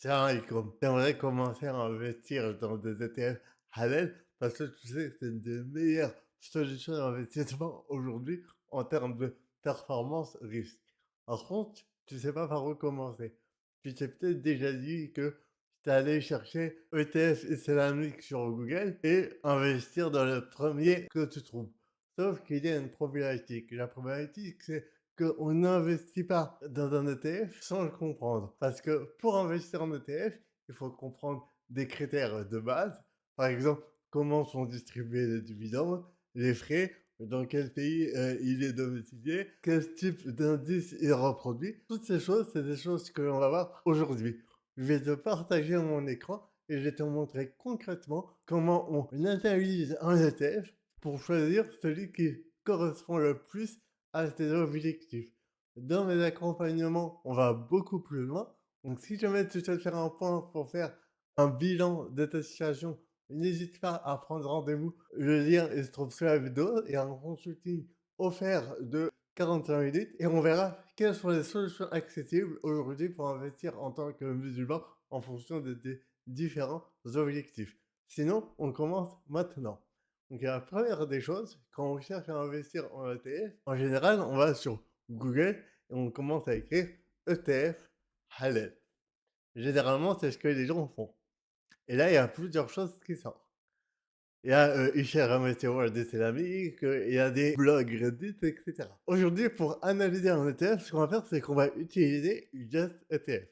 Tiens, Icom, t'aimerais commencer à investir dans des ETF halal parce que tu sais que c'est une des meilleures solutions d'investissement aujourd'hui en termes de performance risque. Par contre, tu sais pas par où commencer. Tu t'es peut-être déjà dit que tu allais chercher ETF islamique sur Google et investir dans le premier que tu trouves. Sauf qu'il y a une problématique. La problématique, c'est qu'on n'investit pas dans un ETF sans le comprendre. Parce que pour investir en ETF, il faut comprendre des critères de base. Par exemple, comment sont distribués les dividendes, les frais, dans quel pays il est domicilié, quel type d'indice il reproduit. Toutes ces choses, c'est des choses que l'on va voir aujourd'hui. Je vais te partager mon écran et je vais te montrer concrètement comment on analyse un ETF pour choisir celui qui correspond le plus à tes objectifs. Dans mes accompagnements, on va beaucoup plus loin. Donc, si jamais tu souhaites faire un point pour faire un bilan de ta situation, n'hésite pas à prendre rendez-vous. Le lien, il se trouve sous la vidéo. Il y a un consulting offert de 45 minutes et on verra quelles sont les solutions accessibles aujourd'hui pour investir en tant que musulman en fonction de tes différents objectifs. Sinon, on commence maintenant. Donc, la première des choses, quand on cherche à investir en ETF, en général, on va sur Google et on commence à écrire ETF halal. Généralement, c'est ce que les gens font. Et là, il y a plusieurs choses qui sortent. Il y a Isher Hametior des céramiques, il y a des blogs Reddit, etc. Aujourd'hui, pour analyser un ETF, ce qu'on va faire, c'est qu'on va utiliser Just ETF.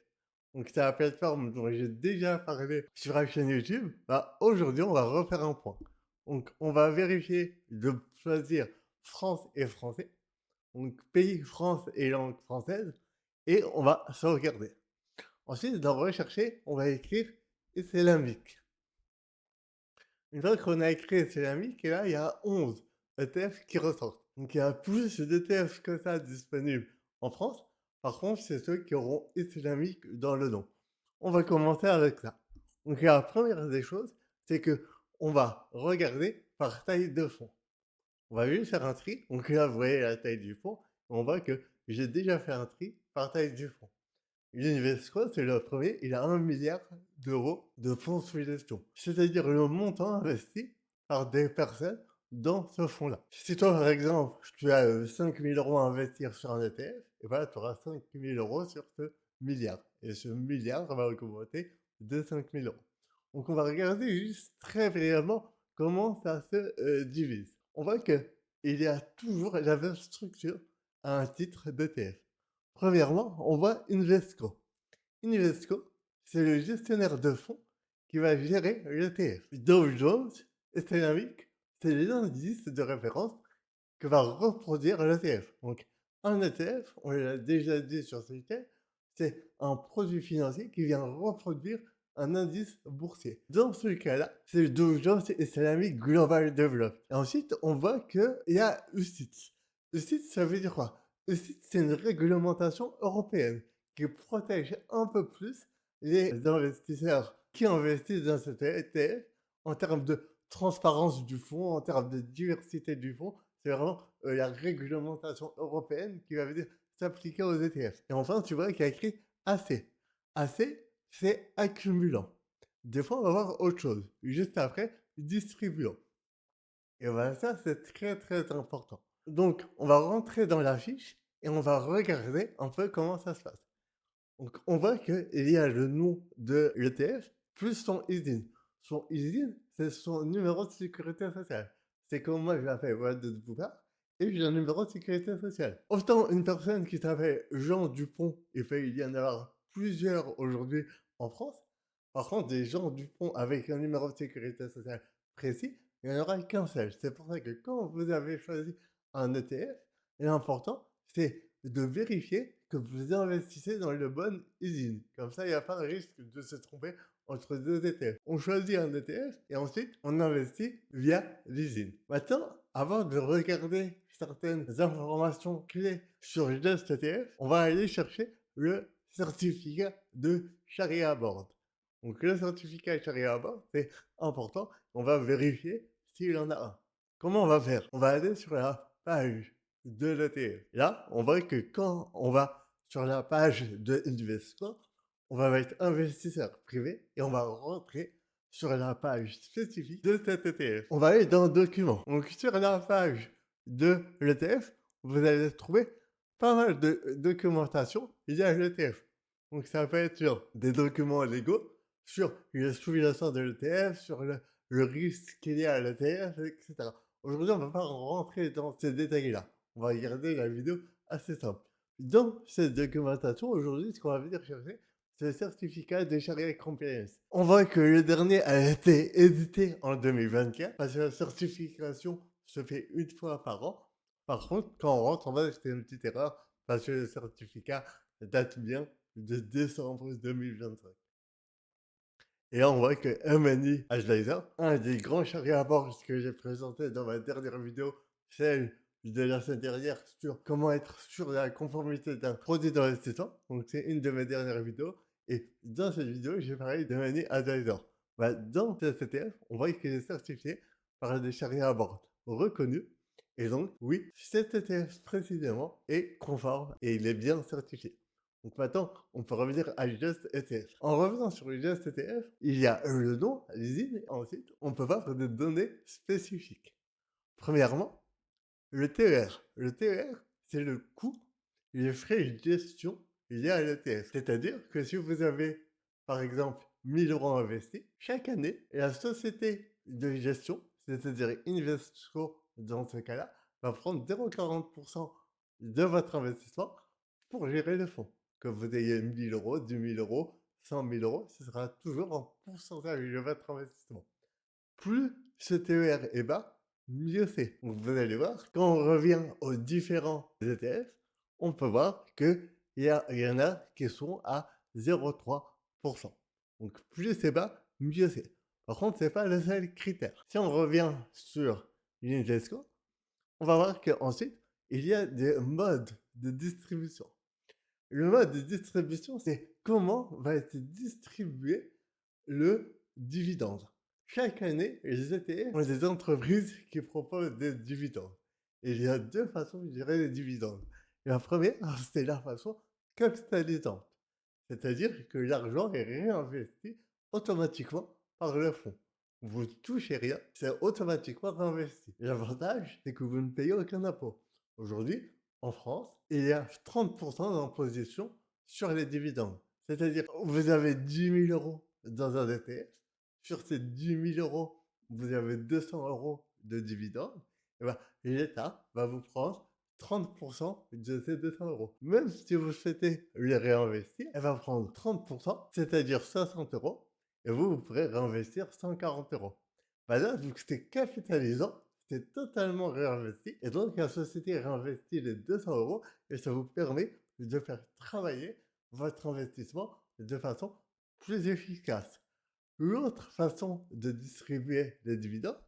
Donc, c'est la plateforme dont j'ai déjà parlé sur la chaîne YouTube. Bah, aujourd'hui, on va refaire un point. Donc, on va vérifier de choisir France et français. Donc, pays France et langue française. Et on va sauvegarder. Ensuite, dans rechercher, on va écrire islamique. Une fois qu'on a écrit Céramique, et là, il y a 11 ETF qui ressortent. Donc, il y a plus d'ETF que ça disponibles en France. Par contre, c'est ceux qui auront islamique dans le nom. On va commencer avec ça. Donc, la première des choses, c'est que on va regarder par taille de fond. On va juste faire un tri. Donc là, vous voyez la taille du fond. On voit que j'ai déjà fait un tri par taille du fond. L'Invesco, c'est le premier, il a 1 milliard d'euros de fonds sous gestion. C'est-à-dire le montant investi par des personnes dans ce fonds-là. Si toi, par exemple, tu as 5 000 euros à investir sur un ETF, et voilà, tu auras 5 000 euros sur ce milliard. Et ce milliard va augmenter de 5 000 euros. Donc, on va regarder juste très brièvement comment ça se divise. On voit qu'il y a toujours la même structure à un titre d'ETF. Premièrement, on voit Invesco. Invesco, c'est le gestionnaire de fonds qui va gérer l'ETF. Dow Jones et Dynamic, c'est l'indice de référence que va reproduire l'ETF. Donc, un ETF, on l'a déjà dit sur ce thème, c'est un produit financier qui vient reproduire un indice boursier. Dans ce cas-là, c'est le Dow Jones et Dynamic Global Develop. Et ensuite, on voit qu'il y a UCITS. UCITS, ça veut dire quoi? UCITS, c'est une réglementation européenne qui protège un peu plus les investisseurs qui investissent dans cet ETF en termes de transparence du fonds, en termes de diversité du fonds. C'est vraiment la réglementation européenne qui va venir s'appliquer aux ETF. Et enfin, tu vois qu'il y a écrit AC. AC, c'est accumulant. Des fois, on va voir autre chose. Juste après, distribuant. Et voilà, ça, c'est très, très important. Donc, on va rentrer dans la fiche et on va regarder un peu comment ça se passe. Donc, on voit qu'il y a le nom de l'ETF plus son ISIN. Son ISIN, c'est son numéro de sécurité sociale. C'est comme moi, je l'appelle Walid de Bouba, et j'ai un numéro de sécurité sociale. Autant une personne qui s'appelle Jean Dupont, et fait, il y en a plusieurs aujourd'hui en France. Par contre, des Jean Dupont avec un numéro de sécurité sociale précis, il n'y en aura qu'un seul. C'est pour ça que quand vous avez choisi un ETF, l'important, c'est de vérifier que vous investissez dans le bon usine. Comme ça, il n'y a pas de risque de se tromper entre deux ETF. On choisit un ETF et ensuite on investit via l'usine. Maintenant, avant de regarder certaines informations clés sur Just ETF, on va aller chercher le certificat de Sharia Board. Donc le certificat Sharia Board, c'est important. On va vérifier s'il en a un. Comment on va faire? On va aller sur la page de l'ETF. Là, on voit que quand on va sur la page de Invesco, on va mettre investisseur privé et on va rentrer sur la page spécifique de cet ETF. On va aller dans documents. Donc sur la page de l'ETF, vous allez trouver pas mal de documentation liée à l'ETF. Donc ça peut être sur des documents légaux, sur le sous-jacent de l'ETF, sur le risque qu'il y a à l'ETF, etc. Aujourd'hui, on ne va pas rentrer dans ces détails-là. On va regarder la vidéo assez simple. Dans cette documentation, aujourd'hui, ce qu'on va venir chercher, c'est le certificat de Sharia Compliance. On voit que le dernier a été édité en 2024 parce que la certification se fait une fois par an. Par contre, quand on rentre, on va acheter une petite erreur parce que le certificat date bien de décembre 2025. Et là, on voit que MNI Advisor, un des grands Sharia boards que j'ai présenté dans ma dernière vidéo, celle de la semaine dernière sur comment être sûr de la conformité d'un produit d'investissement. Donc, c'est une de mes dernières vidéos. Et dans cette vidéo, j'ai parlé de MNI Advisor. Bah, dans cet ETF, on voit qu'il est certifié par des Sharia boards reconnus. Et donc, oui, cet ETF précisément est conforme et il est bien certifié. Donc maintenant, on peut revenir à Just ETF. En revenant sur Just ETF, il y a le nom, l'usine, et ensuite, on peut voir des données spécifiques. Premièrement, le TER. Le TER, c'est le coût, les frais de gestion liés à l'ETF. C'est-à-dire que si vous avez, par exemple, 1000 euros investis, chaque année, la société de gestion, c'est-à-dire Invesco dans ce cas-là, va prendre 0,40% de votre investissement pour gérer le fonds. Que vous ayez 1000 euros, 10 000 euros, 100 000 euros, ce sera toujours en pourcentage de votre investissement. Plus ce TER est bas, mieux c'est. Donc vous allez voir, quand on revient aux différents ETF, on peut voir qu'il y en a qui sont à 0,3%. Donc plus c'est bas, mieux c'est. Par contre, ce n'est pas le seul critère. Si on revient sur l'Invesco, on va voir qu'ensuite, il y a des modes de distribution. Le mode de distribution, c'est comment va être distribué le dividende. Chaque année, les ETF ont des entreprises qui proposent des dividendes. Et il y a deux façons de gérer les dividendes. La première, c'est la façon capitalisante. C'est-à-dire que l'argent est réinvesti automatiquement par le fonds. Vous ne touchez rien, c'est automatiquement réinvesti. L'avantage, c'est que vous ne payez aucun impôt. Aujourd'hui, en France, il y a 30% d'imposition sur les dividendes. C'est-à-dire, vous avez 10 000 euros dans un ETF. Sur ces 10 000 euros, vous avez 200 euros de dividendes. Et ben, l'État va vous prendre 30% de ces 200 euros. Même si vous souhaitez les réinvestir, elle va prendre 30%, c'est-à-dire 60 euros, et vous pourrez réinvestir 140 euros. Bah là, vu que c'est capitalisant, c'est totalement réinvesti, et donc la société réinvestit les 200 euros, et ça vous permet de faire travailler votre investissement de façon plus efficace. L'autre façon de distribuer les dividendes,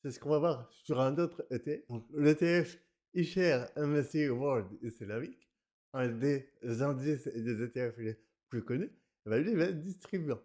c'est ce qu'on va voir sur un autre ETF. L'ETF iShares MSCI World Islamic, un des indices et des ETF les plus connus, lui, il va être distribuant.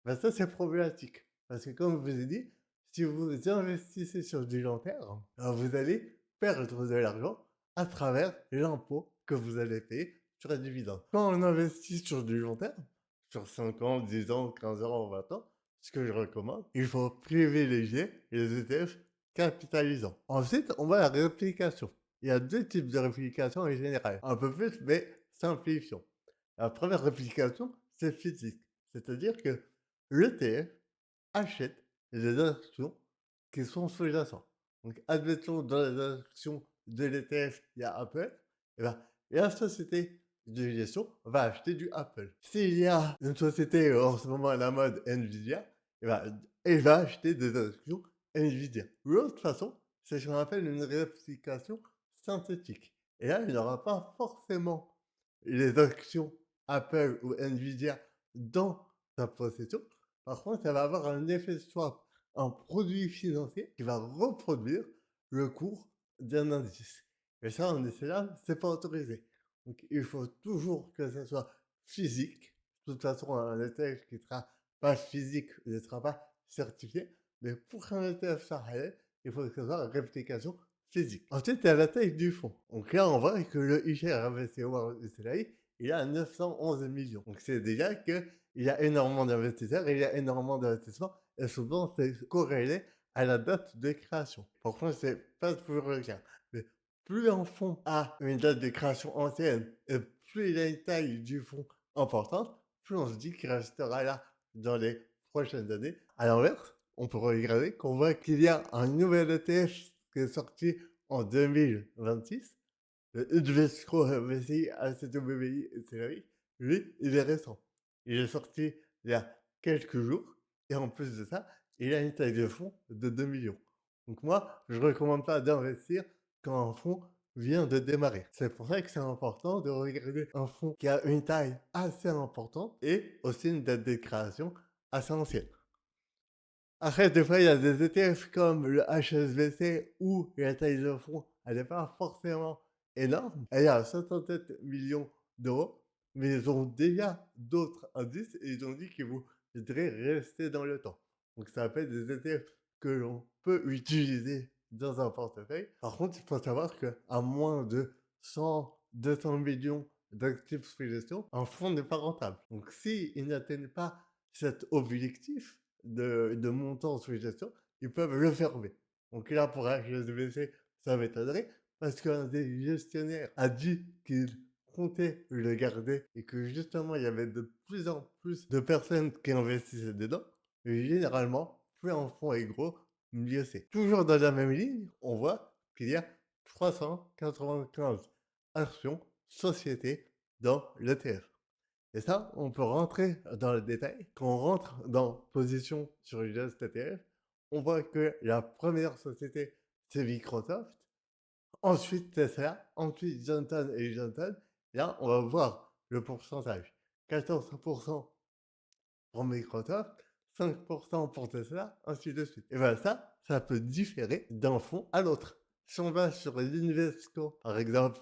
Ça, c'est problématique. Parce que comme je vous ai dit, si vous investissez sur du long terme, vous allez perdre de l'argent à travers l'impôt que vous allez payer sur les dividendes. Quand on investit sur du long terme, sur 5 ans, 10 ans, 15 ans, 20 ans, ce que je recommande, il faut privilégier les ETF capitalisants. Ensuite, on voit la réplication. Il y a deux types de réplication en général. Un peu plus, mais simplifions. La première réplication, c'est physique. C'est-à-dire que l'ETF achète les actions qui sont sous-jacentes. Donc, admettons, dans les actions de l'ETF, il y a Apple, et ben, la société de gestion va acheter du Apple. S'il y a une société en ce moment à la mode Nvidia, et ben, elle va acheter des actions Nvidia. L'autre façon, c'est ce qu'on appelle une réplication synthétique. Et là, il n'y aura pas forcément les actions Apple ou Nvidia dans sa possession. Par contre, ça va avoir un effet swap, un produit financier qui va reproduire le cours d'un indice. Et ça, en islam, c'est pas autorisé. Donc, il faut toujours que ce soit physique. De toute façon, un ETF qui ne sera pas physique ne sera pas certifié. Mais pour qu'un ETF soit halal, il faut que ce soit une réplication physique. Ensuite, il y a la taille du fonds. Donc là, on voit que le iShares MSCI World Islamic, il a 911 millions. Donc c'est déjà qu'il il y a énormément d'investisseurs et il y a énormément d'investissements et souvent c'est corrélé à la date de création. Par contre, c'est pas toujours le cas. Mais plus un fonds a une date de création ancienne et plus il a une taille du fonds importante, plus on se dit qu'il restera là dans les prochaines années. À l'inverse, on peut regarder qu'on voit qu'il y a un nouvel ETF qui est sorti en 2026, le Invesco MSCI ACWI et CRI. Lui, il est récent. Il est sorti il y a quelques jours et en plus de ça, il a une taille de fonds de 2 millions. Donc moi, je ne recommande pas d'investir quand un fonds vient de démarrer. C'est pour ça que c'est important de regarder un fonds qui a une taille assez importante et aussi une date de création assez ancienne. Après, des fois, il y a des ETF comme le HSBC où la taille de fonds, elle n'est pas forcément énorme. Elle est à 67 millions d'euros, mais ils ont déjà d'autres indices et ils ont dit qu'ils voudraient rester dans le temps. Donc, ça s'appelle des ETF que l'on peut utiliser dans un portefeuille. Par contre, il faut savoir qu'à moins de 100, 200 millions d'actifs sous gestion, un fonds n'est pas rentable. Donc, s'ils n'atteignent pas cet objectif, de montant sous gestion, ils peuvent le fermer. Donc là, pour HSBC, ça m'étonnerait, parce qu'un des gestionnaires a dit qu'il comptait le garder et que justement, il y avait de plus en plus de personnes qui investissaient dedans. Et généralement, plus un fonds est gros, mieux c'est. Toujours dans la même ligne, on voit qu'il y a 395 actions, sociétés dans l'ETF. Et ça, on peut rentrer dans le détail. Quand on rentre dans position sur une ETF, on voit que la première société, c'est Microsoft. Ensuite, Tesla. Ensuite, Johnson et Johnson. Là, on va voir le pourcentage. 14% pour Microsoft, 5% pour Tesla, ainsi de suite. Et bien ça peut différer d'un fonds à l'autre. Si on va sur l'Invesco, par exemple,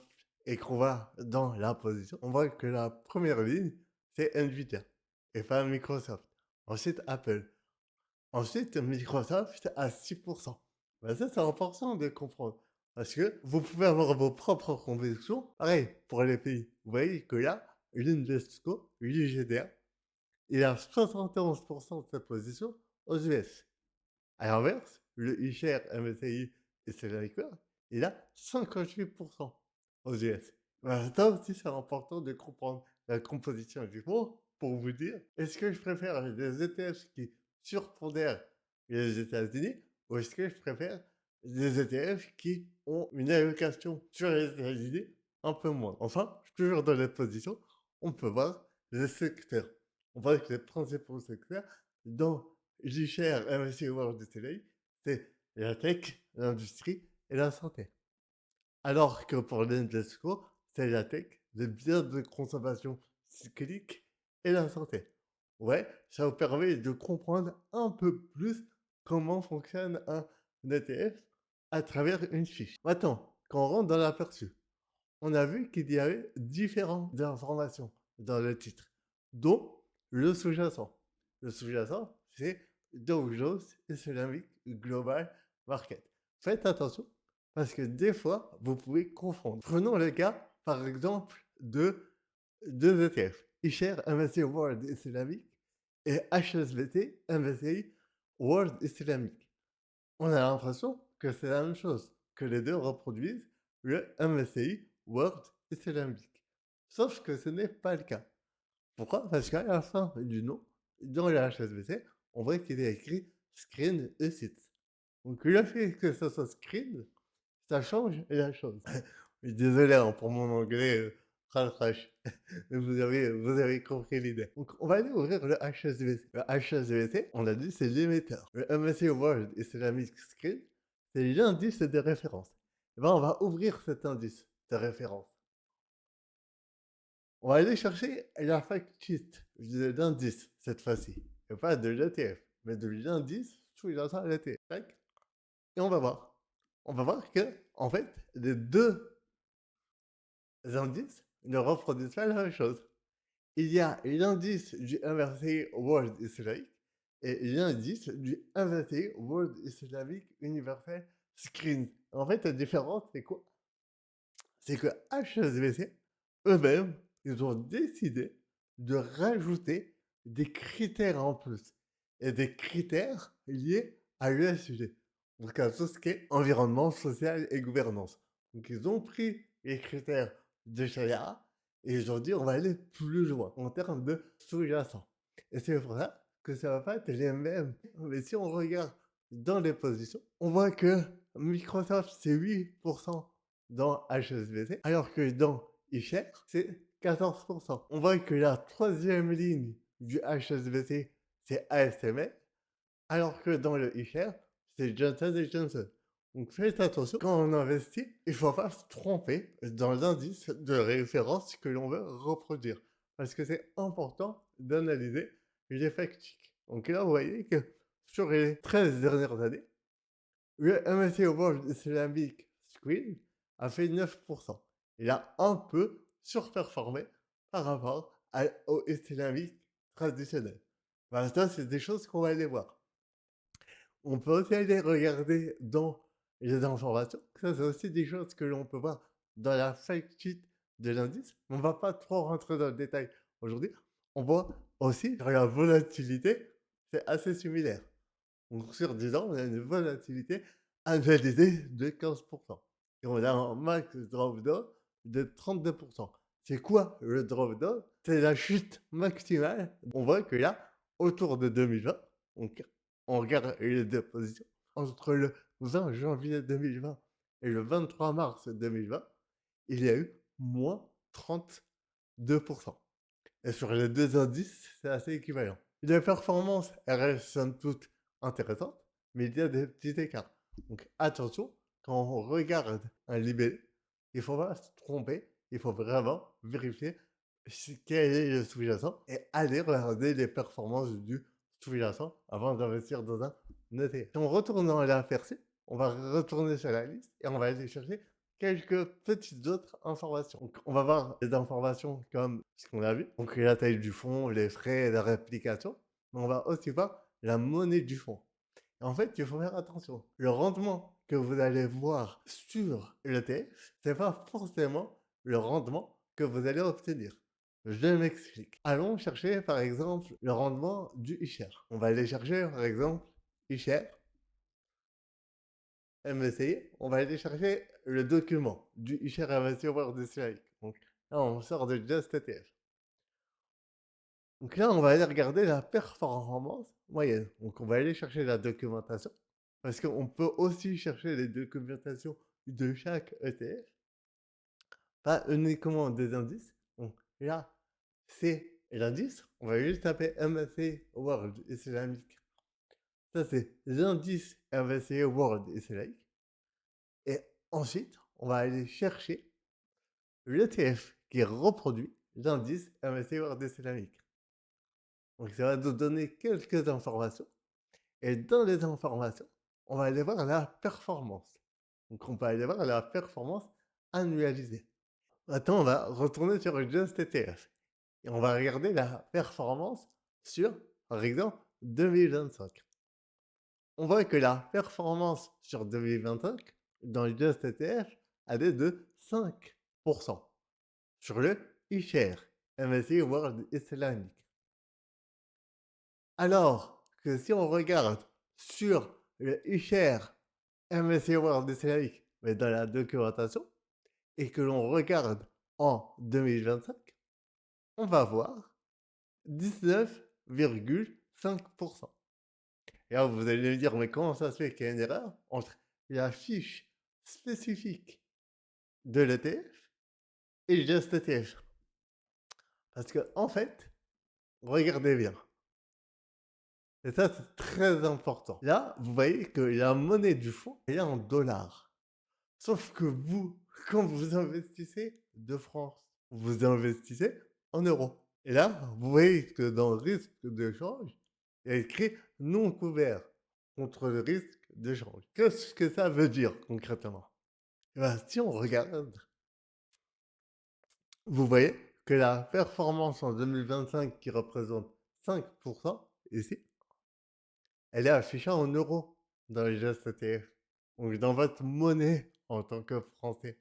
et qu'on va dans la position, on voit que la première ligne, c'est Nvidia, et pas Microsoft. Ensuite, Apple. Ensuite, Microsoft à 6%. Ben ça, c'est important de comprendre. Parce que vous pouvez avoir vos propres convictions. Pareil, pour les pays. Vous voyez que là, l'Invesco, l'IGDA, il a 71% de sa position aux US. À l'inverse, le iShare MSCI et Selector, il a 58% aux US. Ben, ça aussi, c'est important de comprendre la composition du fonds pour vous dire, est-ce que je préfère des ETF qui surpondèrent les États-Unis ou est-ce que je préfère des ETF qui ont une allocation sur les États-Unis un peu moins. Enfin, toujours dans la position, on peut voir les secteurs. On voit que les principaux secteurs dans J-Share, MSCI World et CELI, c'est la tech, l'industrie et la santé. Alors que pour l'Invesco, c'est la tech, les biens de consommation cyclique et la santé. Ouais, ça vous permet de comprendre un peu plus comment fonctionne un ETF à travers une fiche. Maintenant, quand on rentre dans l'aperçu, on a vu qu'il y avait différentes informations dans le titre, dont le sous-jacent. Le sous-jacent, c'est Dow Jones Economic Global Market. Faites attention, parce que des fois, vous pouvez confondre. Prenons le cas, par exemple, de deux ETF, iShares MSCI World Islamic et HSBC MSCI World Islamic. On a l'impression que c'est la même chose, que les deux reproduisent le MSCI World Islamic. Sauf que ce n'est pas le cas. Pourquoi? Parce qu'à la fin du nom, dans le HSBC, on voit qu'il est écrit Screen UCITS. Donc le fait que ça soit Screen, ça change la chose. Désolé hein, pour mon anglais crash. Mais vous avez compris l'idée. Donc on va aller ouvrir le HSBC. Le HSBC, on a dit, c'est l'émetteur. Le MSCI World Islamic Screen, c'est l'indice de référence. Et ben on va ouvrir cet indice de référence. On va aller chercher la fact sheet de l'indice cette fois-ci. Et pas de l'ETF, mais de l'indice sous-jacent à l'ETF. Et on va voir. On va voir que, en fait, les deux indices ne reproduisent pas la même chose. Il y a l'indice du MSCI World Islamic et l'indice du MSCI World Islamic Universal Screen. En fait, la différence, c'est quoi? C'est que HSBC, eux-mêmes, ils ont décidé de rajouter des critères en plus et des critères liés à l'ESG. Donc à tout ce qui est environnement, social et gouvernance. Donc ils ont pris les critères de Shaya et ils ont dit on va aller plus loin en termes de sous-jacent. Et c'est vrai que ça va pas être les mêmes. Mais si on regarde dans les positions, on voit que Microsoft c'est 8% dans HSBC, alors que dans iShares, c'est 14%. On voit que la troisième ligne du HSBC, c'est ASML, alors que dans le iShare, c'est Johnson Johnson. Donc faites attention, quand on investit, il ne faut pas se tromper dans l'indice de référence que l'on veut reproduire. Parce que c'est important d'analyser les factiques. Donc là, vous voyez que sur les 13 dernières années, le MSCI World Islamic Screen a fait 9%. Il a un peu surperformé par rapport au islamique traditionnel. Ben, ça, c'est des choses qu'on va aller voir. On peut aussi aller regarder dans les informations. Ça, c'est aussi des choses que l'on peut voir dans la fact sheet de l'indice. On ne va pas trop rentrer dans le détail aujourd'hui. On voit aussi sur la volatilité, c'est assez similaire. Donc sur 10 ans, on a une volatilité analysée de 15%. Et on a un max drawdown de 32%. C'est quoi le drawdown? C'est la chute maximale. On voit que là, autour de 2020, donc on regarde les deux positions, entre le 20 janvier 2020 et le 23 mars 2020, il y a eu moins 32%. Et sur les deux indices, c'est assez équivalent. Les performances, elles restent somme toute intéressantes, mais il y a des petits écarts. Donc attention, quand on regarde un libellé, il ne faut pas se tromper, il faut vraiment vérifier quel est le sous-jacent et aller regarder les performances du sous-jacent avant d'investir dans un ETF. Si on retourne dans l'aperçu, on va retourner sur la liste et on va aller chercher quelques petites autres informations. Donc, on va voir des informations comme ce qu'on a vu, donc la taille du fonds, les frais, la réplication, mais on va aussi voir la monnaie du fonds. Et en fait, il faut faire attention. Le rendement que vous allez voir sur l'ETF, c'est pas forcément le rendement que vous allez obtenir. Je m'explique. Allons chercher par exemple le rendement du iShare. On va aller chercher par exemple iShare MSCI, on va aller chercher le document du iShare MSCI World Islamic. Donc là, on sort de Just ETF. Donc là, on va aller regarder la performance moyenne. Donc on va aller chercher la documentation. Parce qu'on peut aussi chercher les documentations de chaque ETF, pas uniquement des indices. Donc là, c'est l'indice. On va juste taper MSCI World Islamic. Ça, c'est l'indice MSCI World Islamic. Et ensuite, on va aller chercher l'ETF qui reproduit l'indice MSCI World Islamic. Donc ça va nous donner quelques informations. Et dans les informations, on va aller voir la performance. Donc on peut aller voir la performance annualisée. Maintenant, on va retourner sur Just ETF. Et on va regarder la performance sur, par exemple, 2025. On voit que la performance sur 2025 dans le Just ETF, elle est de 5% sur le iShare MSCI World Islamic. Alors que si on regarde sur le iShare MSCI World Islamic, mais dans la documentation, et que l'on regarde en 2025, on va voir 19,5%. Et là, vous allez me dire, mais comment ça se fait qu'il y a une erreur entre la fiche spécifique de l'ETF et Just ETF? Parce que, en fait, regardez bien. Et ça, c'est très important. Là, vous voyez que la monnaie du fonds, elle est en dollars. Sauf que vous, quand vous investissez de France, vous investissez en euros. Et là, vous voyez que dans le risque de change, il y a écrit non couvert contre le risque de change. Qu'est-ce que ça veut dire concrètement? Eh ben, si on regarde, vous voyez que la performance en 2025 qui représente 5% ici, elle est affichée en euros dans les gestes ETF. Donc dans votre monnaie en tant que Français.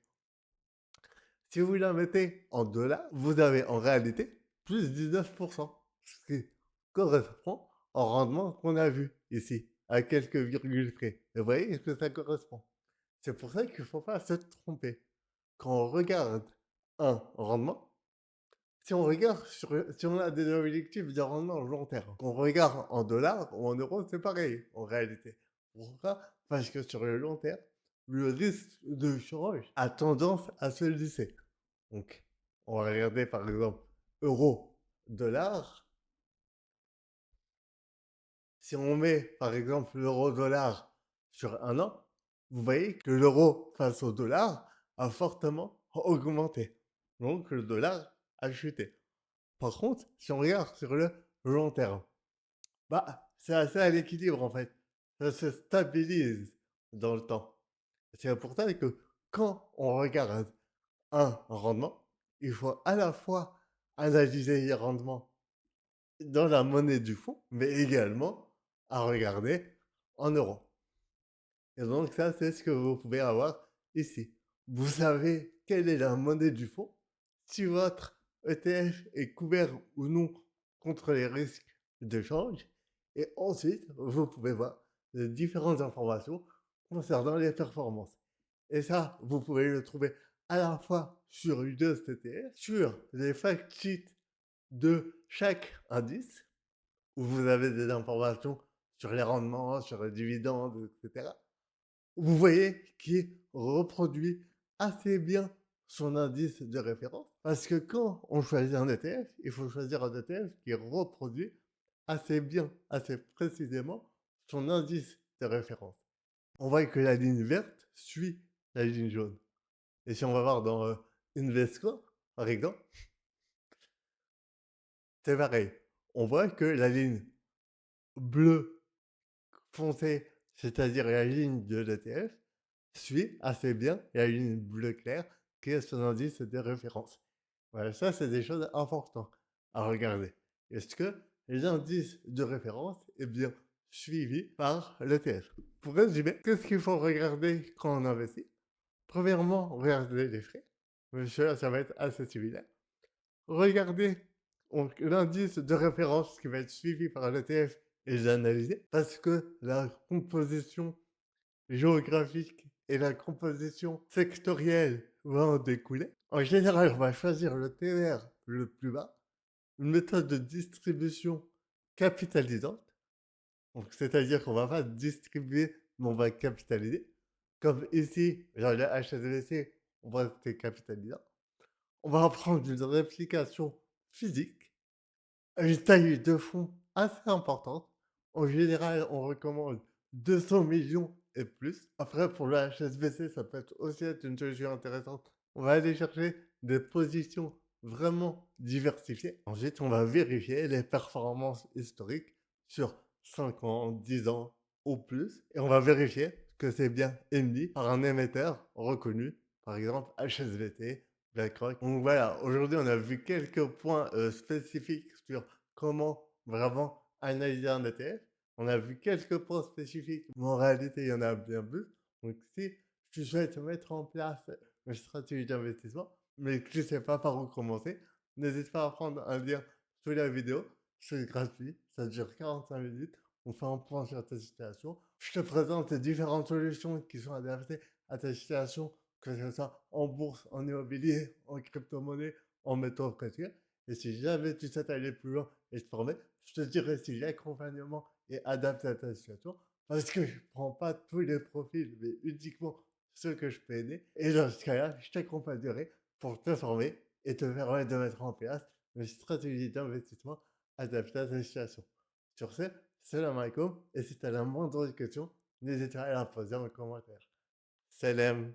Si vous la mettez en dollars, vous avez en réalité plus 19%. Ce qui correspond au rendement qu'on a vu ici, à quelques virgules près. Et vous voyez que ça correspond. C'est pour ça qu'il ne faut pas se tromper. Quand on regarde un rendement, si on a des objectifs de rendement long terme, qu'on regarde en dollars ou en euros, c'est pareil en réalité. Pourquoi? Parce que sur le long terme, le risque de change a tendance à se lisser. Donc, on va regarder par exemple euro, dollar. Si on met par exemple l'euro-dollar sur un an, vous voyez que l'euro face au dollar a fortement augmenté. Donc le dollar a chuté. Par contre, si on regarde sur le long terme, bah, c'est assez à l'équilibre en fait. Ça se stabilise dans le temps. C'est pour ça que quand on regarde un rendement, il faut à la fois analyser les rendements dans la monnaie du fonds, mais également à regarder en euros. Et donc ça, c'est ce que vous pouvez avoir ici. Vous savez quelle est la monnaie du fonds, si votre ETF est couvert ou non contre les risques de change. Et ensuite, vous pouvez voir les différentes informations concernant les performances. Et ça, vous pouvez le trouver à la fois sur Udest ETF, sur les fact sheets de chaque indice, où vous avez des informations sur les rendements, sur les dividendes, etc. Vous voyez qu'il reproduit assez bien son indice de référence. Parce que quand on choisit un ETF, il faut choisir un ETF qui reproduit assez bien, assez précisément son indice de référence. On voit que la ligne verte suit la ligne jaune. Et si on va voir dans Invesco, par exemple, c'est pareil. On voit que la ligne bleue foncé, c'est-à-dire la ligne de l'ETF, suit assez bien la ligne bleu clair qui est son indice de référence. Voilà, ça, c'est des choses importantes à regarder. Est-ce que l'indice de référence est bien suivi par l'ETF? Pour résumer, qu'est-ce qu'il faut regarder quand on investit? Premièrement, regarder les frais. Monsieur, ça va être assez similaire. Regardez l'indice de référence qui va être suivi par l'ETF et l'analyser parce que la composition géographique et la composition sectorielle vont en découler. En général, on va choisir le TR le plus bas, une méthode de distribution capitalisante. Donc, c'est-à-dire qu'on va pas distribuer, mais on va capitaliser. Comme ici, dans le HSBC, on voit que c'est capitalisant. On va prendre une réplication physique, une taille de fonds assez importante. En général, on recommande 200 millions et plus. Après, pour le HSBC, ça peut être aussi être une solution intéressante. On va aller chercher des positions vraiment diversifiées. Ensuite, on va vérifier les performances historiques sur 5 ans, 10 ans ou plus. Et on va vérifier que c'est bien émis par un émetteur reconnu, par exemple HSBC, BlackRock. Donc voilà, aujourd'hui, on a vu quelques points spécifiques sur comment vraiment analyser un ETF. On a vu quelques points spécifiques, mais en réalité, il y en a bien plus. Donc, si tu souhaites mettre en place une stratégie d'investissement, mais que tu ne sais pas par où commencer, n'hésite pas à prendre un lien sous la vidéo. C'est gratuit, ça dure 45 minutes. On fait un point sur ta situation. Je te présente les différentes solutions qui sont adaptées à ta situation, que ce soit en bourse, en immobilier, en crypto-monnaie, en métaux précieux. Et si jamais tu souhaites aller plus loin et te former, je te dirai si l'accompagnement est adapté à ta situation. Parce que je ne prends pas tous les profils, mais uniquement ceux que je peux aider. Et dans ce cas-là, je t'accompagnerai pour te former et te permettre de mettre en place une stratégie d'investissement adaptée à ta situation. Sur ce, salam alaikum. Et si tu as la moindre question, n'hésite pas à la poser en commentaire. Salam.